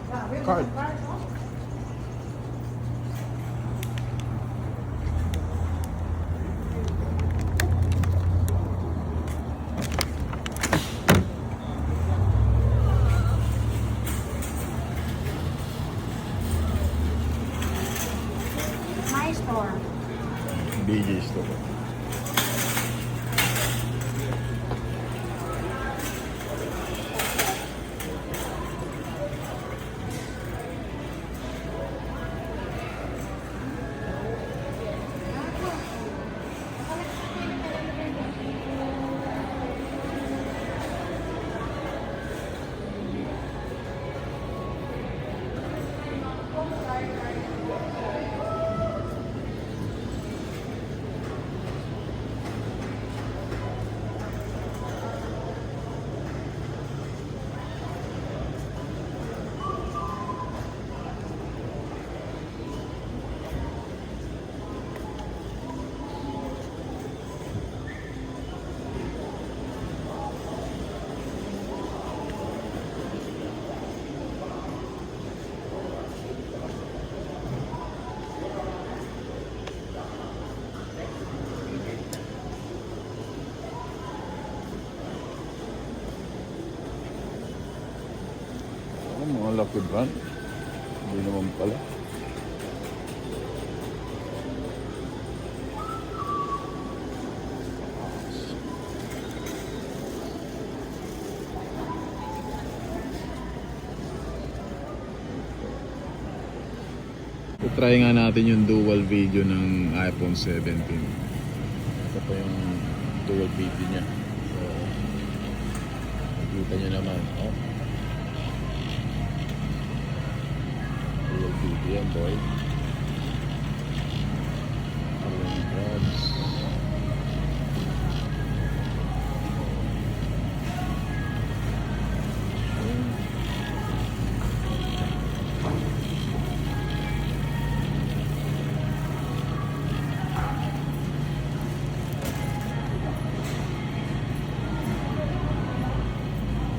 Card. My store. BG store. Mga Lucky Brand. Hindi naman pala. Try nga natin yung dual video ng iPhone 17. Ito po yung dual video niya. So, nakikita nyo naman. Oh. Dual video yan, boy. Ayan, drugs.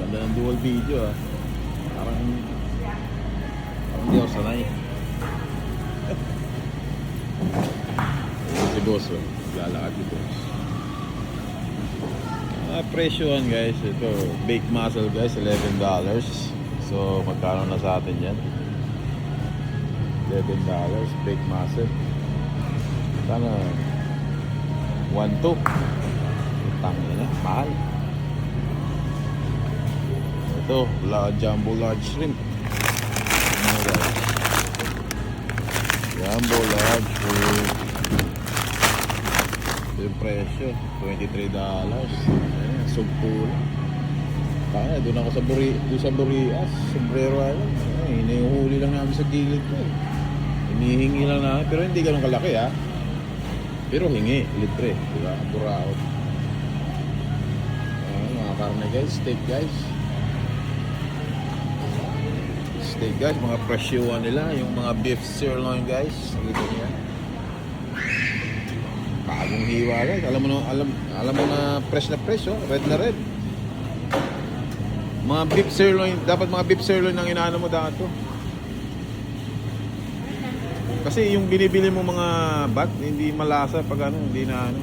Ganda ng dual video ah. Parang hindi ako sanay. Si boss oh. Lalakad si boss. Presyohan guys. Ito, baked mussel guys, $11. So, magkano na sa atin yan? $11, baked mussel. Sana 1-2. Tangin na, mahal. Ito, jumbo large shrimp. Jumbo large shrimp. Ito yung presyo, $23. Ayan, sugpo lang. Kaya, doon ako sa Burias, Sombrero Island. Ay, inihuhuli lang namin sa gilid ko eh. Hinihingi lang namin, pero hindi ganun kalaki ha. Pero hingi, libre, diba? Buraot. Ayan, mga karne guys, steak guys. Steak guys, mga presyuhan nila, yung mga beef sirloin guys. Nakita niya. Bagong hiwa guys. Alam mo na fresh oh, red na red. Mga beef sirloin, dapat mga beef sirloin ang inaano mo dato. Kasi yung binibili mo mga bat, hindi malasa pag ano, hindi na ano.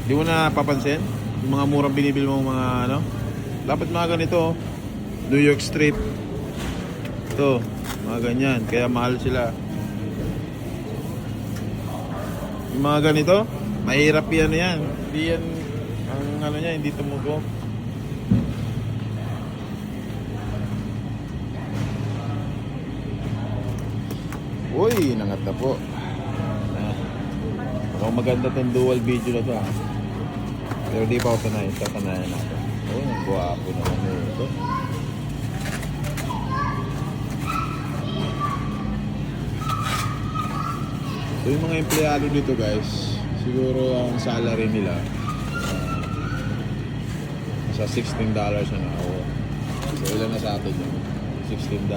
Hindi mo na papansin yung mga murang binibili mo mga ano. Dapat mga ganito oh. New York strip. Ito, mga ganyan, kaya mahal sila. Yung mga ganito, mahirap yan yan. Hindi yan, ang ano niya, hindi tumugo. Uy, nangat na po. Mukhang maganda tong dual video na to ha. Pero di pa ako sanay, sasanayan natin. Oh, ang guwapo naman ito. So yung mga empleyado dito guys, siguro ang salary nila sa $16 an hour. So ilan na sa atin yun? $16.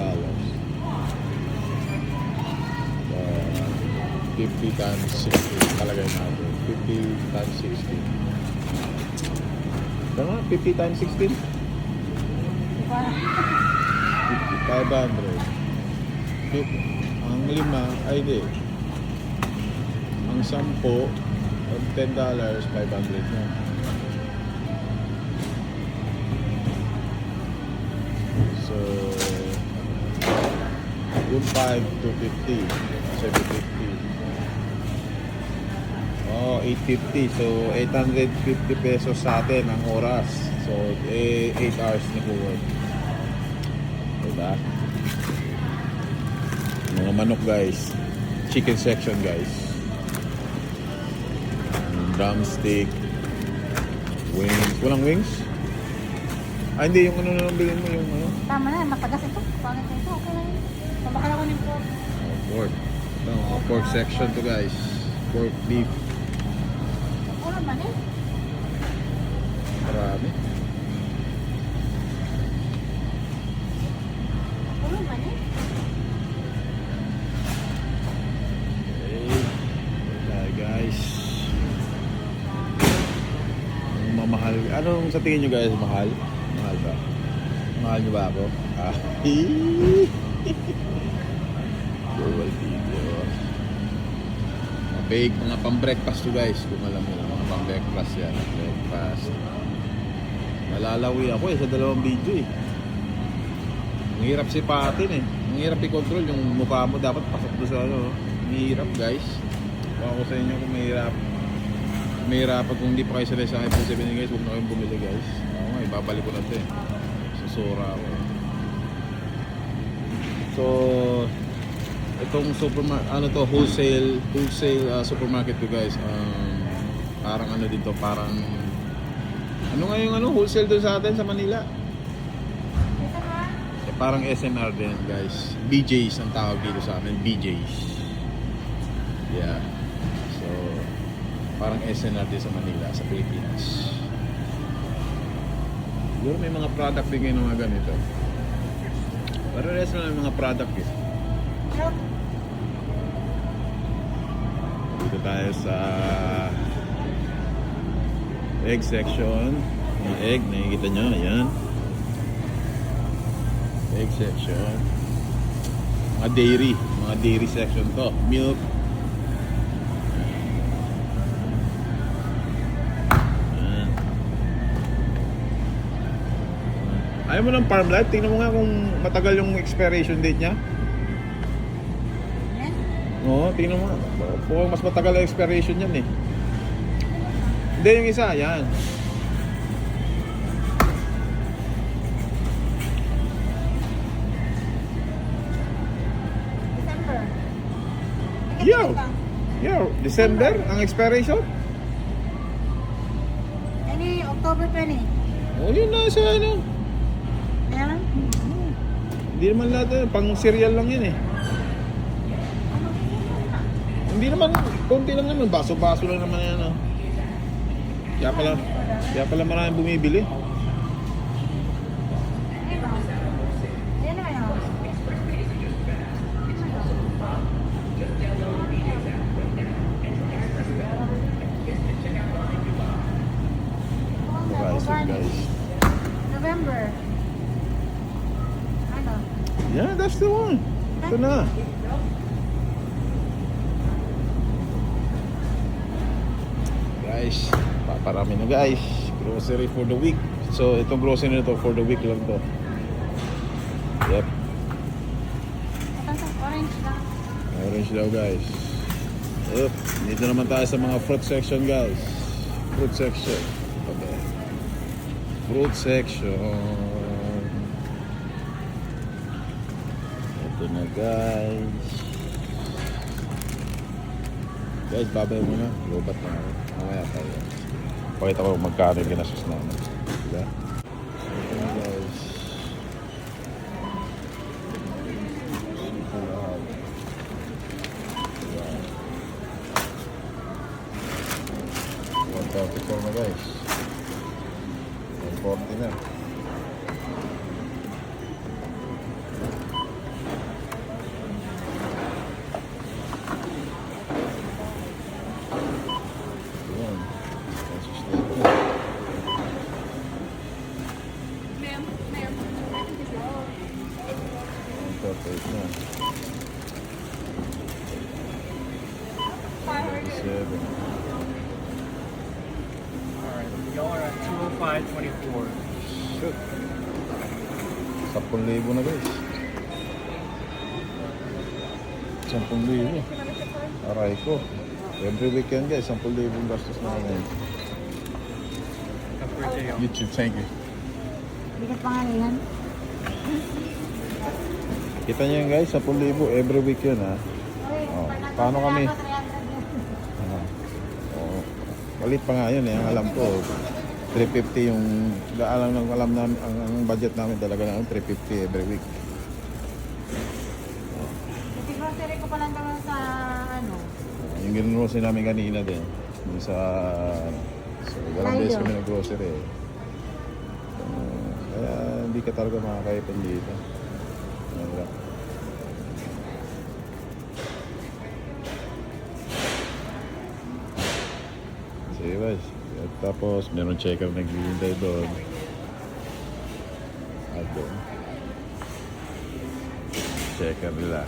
50 times 60 palagay natin. 50 times 60. Tama, 50 times 16? 500. Ang 5, ay di. Ang 10, ang $10, 500 na. So, yung 5, 250. 750. Oh, 850. So, 850 pesos sa atin ang oras. So, 8 hours na po work. Diba? Mga manok guys. Chicken section guys. Drumstick. Wings. Walang wings? Ah, hindi. Yung ano na lang bilhin mo. Yung ano. Tama na, matagas ito. Pangit ito. Okay lang yun. Mabaka lang ko ng pork. Oh, pork. No, pork section to guys. Pork beef. Ako naman eh. Marami. Ako naman eh. Okay, guys. Ang mamahal. Anong sa tingin nyo guys? Mahal? Mahal ba? Mahal nyo ba ako? Ah. Global video. Mga bake, mga pang-breakfast to guys. Kung alam mo na, mga pang-breakfast yan. Breakfast. Malalawi ako sa dalawang video eh. Ang hirap sipatin eh. Ang hirap i-control yung mukha mo. Dapat pasok doon sa ano. Ang hirap guys. Baka ko sa inyo kung mahirap kung hindi pa kayo sanay sa iPhone 7 guys, huwag na kayong bumili guys. Ako nga, ibabalik ko na ito eh. Susura ako eh. So, itong wholesale supermarket ko guys. Parang ano dito, parang ano nga yung wholesale doon sa atin sa Manila? Parang SNR din guys. BJ's ang tawag dito sa amin. BJ's. Yeah. So, parang SNR din sa Manila, sa Pilipinas. Siguro may mga product din kayo ng mga ganito. Pero rest na lang mga product eh. Dito tayo sa egg section. Mga egg, nakikita nyo, ayan. Egg section. Mga dairy section to. Milk. Ayan. Ayaw mo ng farm life? Tingnan mo nga kung matagal yung expiration date niya. Yan. Oo, tingnan mo nga. Mukhang mas matagal ang expiration yan eh. Hindi, yung isa, yan. December. Yo! Yo, December ang expiration? Any October 20. Oh, yun na sa ano. Ayan. Hindi naman lahat yun. Pang cereal lang yun eh. Hindi naman, konti lang naman. Baso-baso lang naman yan. Oh. Kaya pala maraming bumibili. Ayan naman yun. Guys. November. Ano? Yeah, that's the one. Ito na. Guys, paparami na guys. Grocery for the week. So, itong grocery na to for the week lang to. Yep. Ito orange lang. Orange daw guys. Yep. Dito naman tayo sa mga fruit section guys. Fruit section. Okay. Fruit section. Ito na guys. Guys, babay mo na. Lobat na ako. Mamaya tayo. Pakita ko magkano yung ginastos na ano. Diba? Ito na guys. $134 na guys. $140 na. Ayan. Pesos dito. Flat 8 na. 7. Alright, y'all are at 205.24. Shoot. 10,000 na guys. 10,000. Aray ko. Every weekend guys, 10,000 gastos namin. Happy birthday, y'all. YouTube, thank you. Bigat pa nga na yan. Kita nyo yun guys, 10,000 every week yun ha. Oh, paano kami? Oh, walit pa nga yun eh, ang alam ko. 350 yung, alam namin, ang budget namin talaga na 350 every week. Kasi grocery ko pa lang naman sa ano. Yung ginrosin namin kanina din. Yung sa walang beses kami ng grocery eh. Kaya hindi ka talaga makakaipon dito. Wala. Sige guys. At tapos meron checker naghihintay doon. At doon. Checker nila.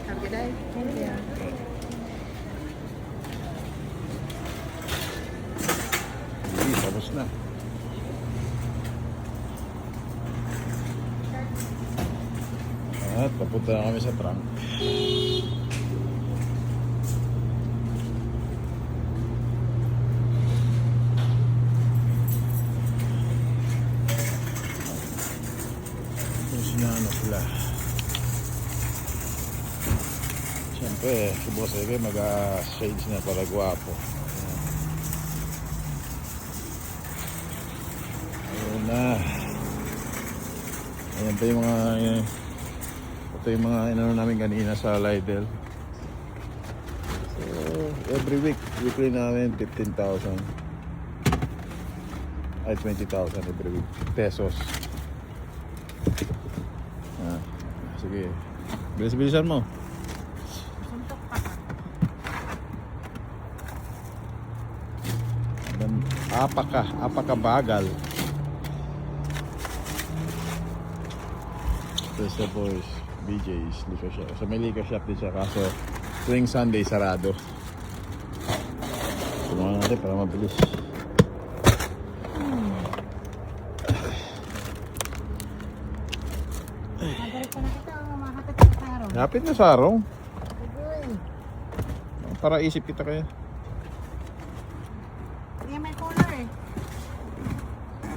Have a good day. Thank you. Hindi, tapos na. At papunta na kami sa trunk. Yung sinano sila. Siyempre, si Boss Ege mag-shades na para gwapo. Ayun na. Ayan pa yung mga ito yung mga inano namin kanina sa Lidl. So, every week, weekly namin 15,000. Ay, 20,000 every week. Pesos. Ah, sige. Bilis-bilisan mo. Suntok pa. Apaka bagal. Ito sa boys, BJ's, liquor shop. So may liquor shop din siya, kaso tuwing Sunday sarado. Tumahan natin para mabilis. Nagalit ko na kita. Makakapit ka sa araw. Hapit na sarong. Uy. Para isip kita kaya. Hindi may color eh.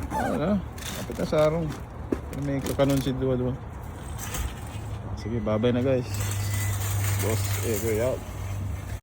Ano? Hapit na sarong. May kakanonsid diba. Sige, bye-bye na guys. Boss Ege out.